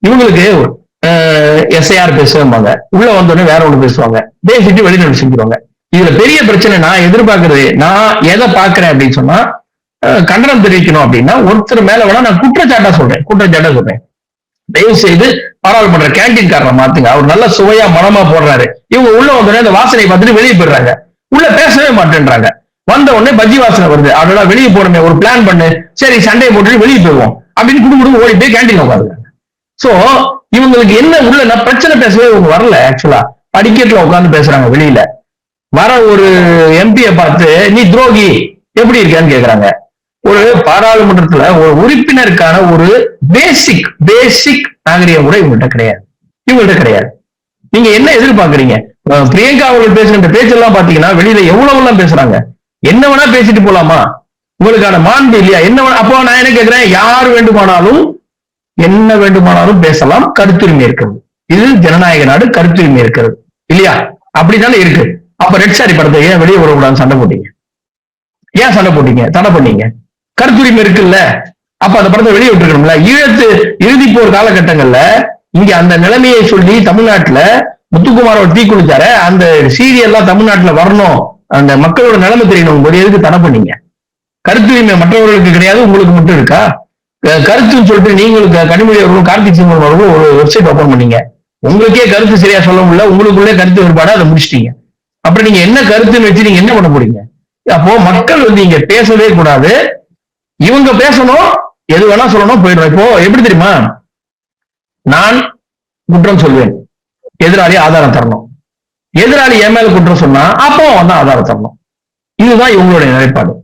இவங்களுக்கு எஸ்ஐஆர் பேசுவாங்க, உள்ள வந்தோடனே வேற ஒண்ணு பேசுவாங்க, பேசிட்டு வெளிநாடு செஞ்சிருவாங்க. இதுல பெரிய பிரச்சனை நான் எதிர்பார்க்கறது, நான் எதை பாக்குறேன் அப்படின்னு சொன்னா, கண்டனம் தெரிவிக்கணும் அப்படின்னா ஒருத்தர் மேல வேணா நான் குற்றச்சாட்டா சொல்றேன். தயவு செய்து பாராளுமன்ற கேண்டீன் காரனை மாத்துங்க, அவர் நல்ல சுவையா மனமா போடுறாரு. இவங்க உள்ள வந்தோடனே அந்த வாசனை பார்த்துட்டு வெளியே போயிடுறாங்க, உள்ள பேசவே மாட்டேன்றாங்க. வந்த உடனே பஜ்ஜி வாசனை வருது, அதெல்லாம் வெளியே போறமே, ஒரு பிளான் பண்ணு, சரி சண்டையை போட்டுட்டு வெளியே போயிடுவோம் அப்படின்னு குடும்பம் ஓடி போய் கேண்டீன் உட்காருங்க. சோ இவங்களுக்கு என்ன உள்ள பிரச்சனை பேசவே இவங்க வரல. ஆக்சுவலா படிக்கட்டுல உட்காந்து பேசுறாங்க. வெளியில வர ஒரு எம்பியை பார்த்து நீ துரோகி எப்படி இருக்கான்னு கேக்குறாங்க. ஒரு பாராளுமன்றத்துல ஒரு உறுப்பினருக்கான ஒரு பேசிக் நாகரிகம் கூட இவங்கள்ட்ட கிடையாது. நீங்க என்ன எதிர்பார்க்கறீங்க? பிரியங்கா அவர்கள் பேசுகின்ற பேச்செல்லாம் பாத்தீங்கன்னா வெளியில எவ்வளவு எல்லாம் பேசுறாங்க. என்ன வேணா பேசிட்டு போலாமா? உங்களுக்கான மாண்பு இல்லையா? என்ன அப்போ நான் என்ன கேட்கிறேன், யார் வேண்டுமானாலும் என்ன வேண்டுமானாலும் பேசலாம், கருத்துரிமை இருக்கிறது. இது ஜனநாயக நாடு, கருத்துரிமை இருக்கிறது இல்லையா? அப்படித்தானே இருக்கு. அப்ப ரெட் சாரி படத்தை ஏன் வெளியே விடக்கூடாதுன்னு சண்டை போட்டீங்க? ஏன் சண்டை போட்டீங்க? தடை பண்ணீங்க. கருத்துரிமை இருக்குல்ல, அப்ப அந்த படத்தை வெளியே விட்டுருக்கணும்ல. ஈழத்து இறுதி போர் காலகட்டங்கள்ல இங்க அந்த நிலைமையை சொல்லி தமிழ்நாட்டுல முத்துக்குமார் அவர் தீ குளிச்சார, அந்த சீரியல்லாம் தமிழ்நாட்டுல வரணும், அந்த மக்களோட நிலைமை தெரியணும் போது எதுக்கு தடை பண்ணீங்க? கருத்துரிமை மற்றவர்களுக்கு கிடையாது, உங்களுக்கு மட்டும் இருக்கா? கருத்துன்னு சொல்லிட்டு நீங்களுக்கு கனிமொழி அவர்களும் கார்த்திக் சிதம்பரம் அவர்களும் ஒரு வெப்சைட் ஓபன் பண்ணீங்க. உங்களுக்கே கருத்து சரியா சொல்ல முடியல, உங்களுக்குள்ளே கருத்து வேறுபாடு, அதை முடிச்சிட்டீங்க. அப்புறம் நீங்க என்ன கருத்துன்னு வச்சு நீங்க என்ன பண்ண போறீங்க? அப்போ மக்கள் இங்க பேசவே கூடாது, இவங்க பேசணும், எது வேணா சொல்லணும், போயிடும். இப்போ எப்படி தெரியுமா, நான் குற்றம் சொல்வேன், எதிராளி ஆதாரம் தரணும். எதிராளி என் மேல குற்றம் சொன்னா அப்போ வந்து ஆதாரம் தரணும். இதுதான் இவங்களுடைய நிலைப்பாடு.